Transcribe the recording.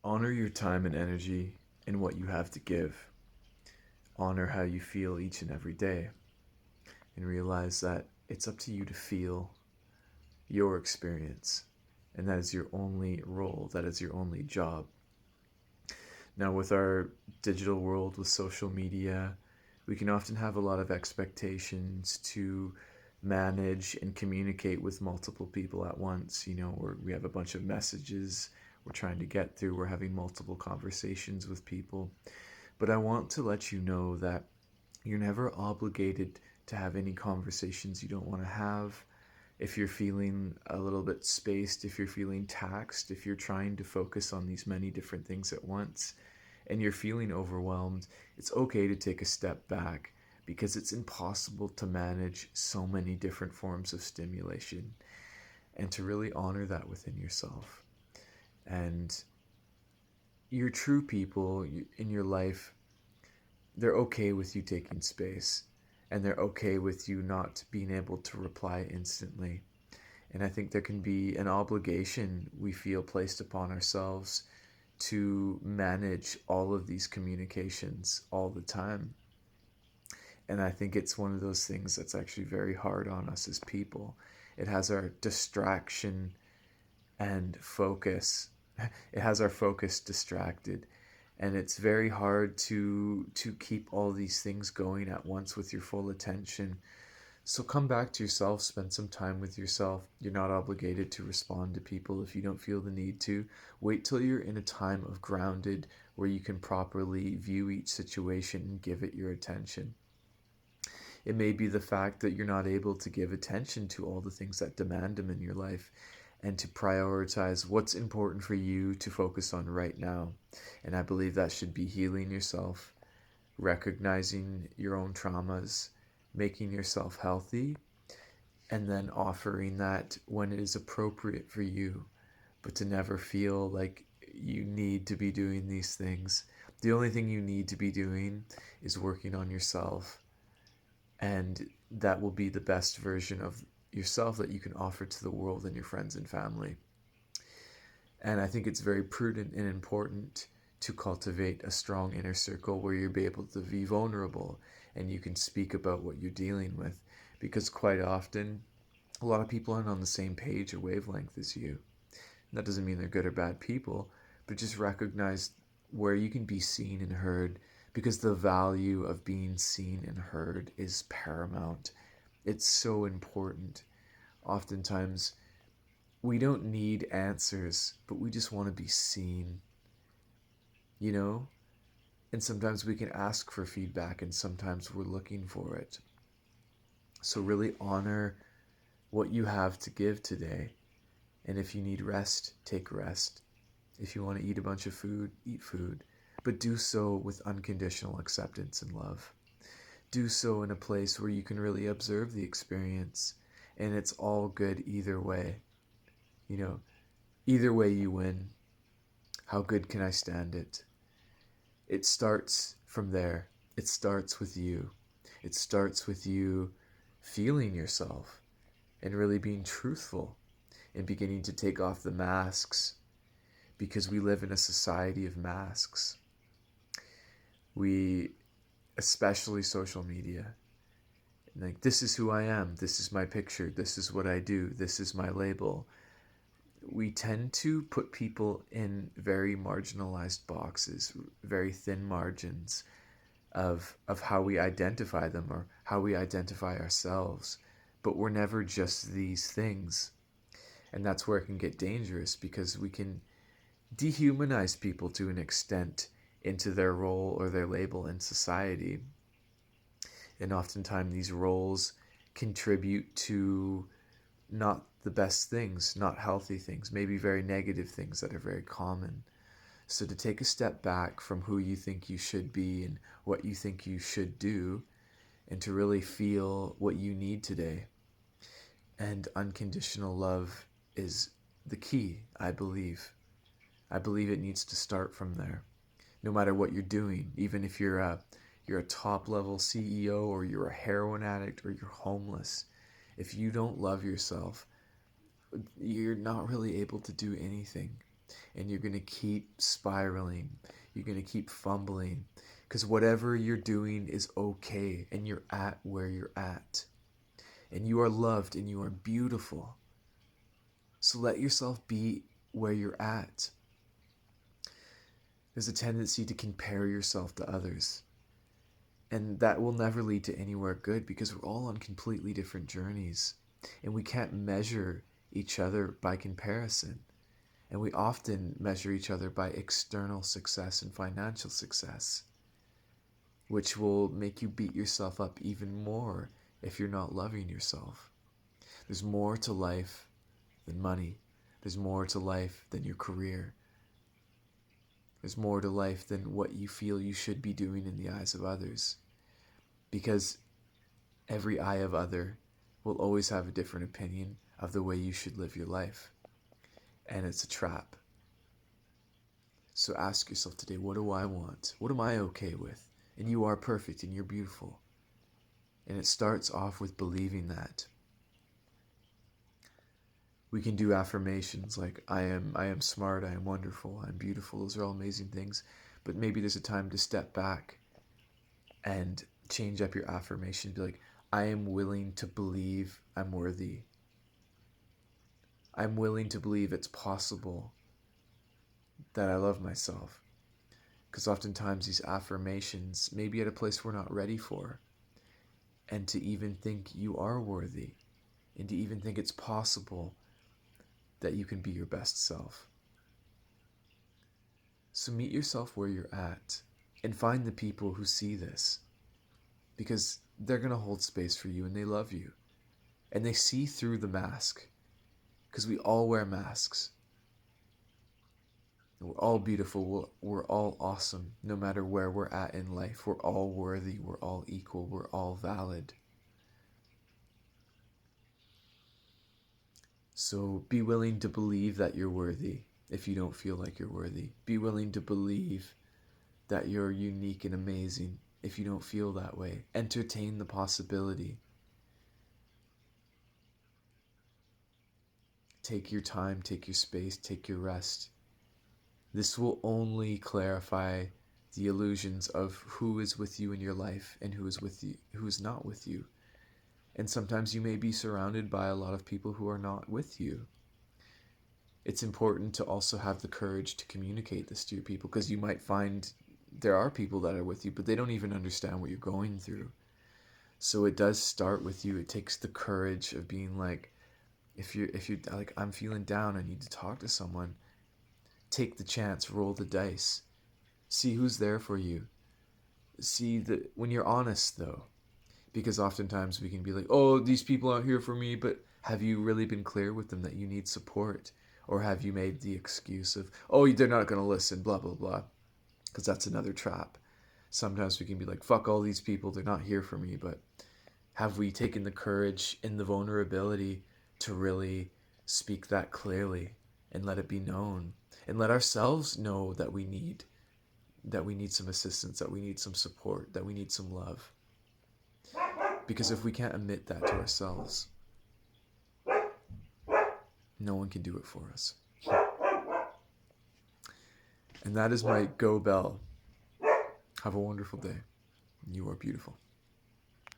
Honor your time and energy in what you have to give. Honor how you feel each and every day. And realize that it's up to you to feel your experience. And that is your only role, that is your only job. Now, with our digital world, with social media, we can often have a lot of expectations to manage and communicate with multiple people at once. We have a bunch of messages we're trying to get through, we're having multiple conversations with people. But I want to let you know that you're never obligated to have any conversations you don't want to have. If you're feeling a little bit spaced, if you're feeling taxed, if you're trying to focus on these many different things at once and you're feeling overwhelmed, it's okay to take a step back because it's impossible to manage so many different forms of stimulation and to really honor that within yourself. And your true people in your life, they're okay with you taking space and they're okay with you not being able to reply instantly. And I think there can be an obligation we feel placed upon ourselves to manage all of these communications all the time. And I think it's one of those things that's actually very hard on us as people. It has our distraction and focus. It has our focus distracted. And it's very hard to keep all these things going at once with your full attention. So come back to yourself, spend some time with yourself. You're not obligated to respond to people if you don't feel the need to. Wait till you're in a time of grounded where you can properly view each situation and give it your attention. It may be the fact that you're not able to give attention to all the things that demand them in your life and to prioritize what's important for you to focus on right now. And I believe that should be healing yourself, recognizing your own traumas, making yourself healthy, and then offering that when it is appropriate for you, but to never feel like you need to be doing these things. The only thing you need to be doing is working on yourself, and that will be the best version of yourself that you can offer to the world and your friends and family. And I think it's very prudent and important to cultivate a strong inner circle where you'll be able to be vulnerable and you can speak about what you're dealing with. Because quite often, a lot of people aren't on the same page or wavelength as you. And that doesn't mean they're good or bad people, but just recognize where you can be seen and heard, because the value of being seen and heard is paramount. It's so important. Oftentimes, we don't need answers, but we just want to be seen, you know? And sometimes we can ask for feedback, and sometimes we're looking for it. So, really honor what you have to give today. And if you need rest, take rest. If you want to eat a bunch of food, eat food. But do so with unconditional acceptance and love. Do so in a place where you can really observe the experience, and it's all good either way. You know, either way you win. How good can I stand it? It starts from there. It starts with you. It starts with you feeling yourself and really being truthful and beginning to take off the masks, because we live in a society of masks. We, especially social media, like, this is who I am, this is my picture, this is what I do, this is my label. We tend to put people in very marginalized boxes, very thin margins of how we identify them or how we identify ourselves. But we're never just these things. And that's where it can get dangerous, because we can dehumanize people to an extent into their role or their label in society. And oftentimes these roles contribute to not the best things, not healthy things, maybe very negative things that are very common. So to take a step back from who you think you should be and what you think you should do, and to really feel what you need today. And unconditional love is the key, I believe. I believe it needs to start from there. No matter what you're doing, even if you're a top level CEO or you're a heroin addict or you're homeless, if you don't love yourself, you're not really able to do anything. and you're going to keep spiraling. You're going to keep fumbling because whatever you're doing is okay, and you're at where you're at. And you are loved and you are beautiful. So let yourself be where you're at. There's a tendency to compare yourself to others. And that will never lead to anywhere good because we're all on completely different journeys. And we can't measure each other by comparison. And we often measure each other by external success and financial success, which will make you beat yourself up even more if you're not loving yourself. There's more to life than money. There's more to life than your career. There's more to life than what you feel you should be doing in the eyes of others. Because every eye of other will always have a different opinion of the way you should live your life. And it's a trap. So ask yourself today, what do I want? What am I okay with? And you are perfect and you're beautiful. And it starts off with believing that. We can do affirmations like I am smart, I am wonderful, I'm beautiful. Those are all amazing things. But maybe there's a time to step back and change up your affirmation. Be like, I am willing to believe I'm worthy. I'm willing to believe it's possible that I love myself. Because oftentimes these affirmations may be at a place we're not ready for. And to even think you are worthy, and to even think it's possible that you can be your best self. So meet yourself where you're at and find the people who see this, because they're going to hold space for you and they love you and they see through the mask, because we all wear masks. We're all beautiful. We're all awesome. No matter where we're at in life, we're all worthy. We're all equal. We're all valid. So be willing to believe that you're worthy if you don't feel like you're worthy. Be willing to believe that you're unique and amazing if you don't feel that way. Entertain the possibility. Take your time, take your space, take your rest. This will only clarify the illusions of who is with you in your life and who is with you, who is not with you. And sometimes you may be surrounded by a lot of people who are not with you. It's important to also have the courage to communicate this to your people, because you might find there are people that are with you, but they don't even understand what you're going through. So it does start with you. It takes the courage of being like, if you're like, I'm feeling down, I need to talk to someone. Take the chance, roll the dice. See who's there for you. See that when you're honest though, because oftentimes we can be like, oh, these people aren't here for me, but have you really been clear with them that you need support? Or have you made the excuse of, oh, they're not going to listen, blah, blah, blah. Because that's another trap. Sometimes we can be like, fuck all these people, they're not here for me. But have we taken the courage and the vulnerability to really speak that clearly and let it be known? And let ourselves know that we need some assistance, that we need some support, that we need some love. Because if we can't admit that to ourselves, no one can do it for us. And that is my go bell. Have a wonderful day. You are beautiful.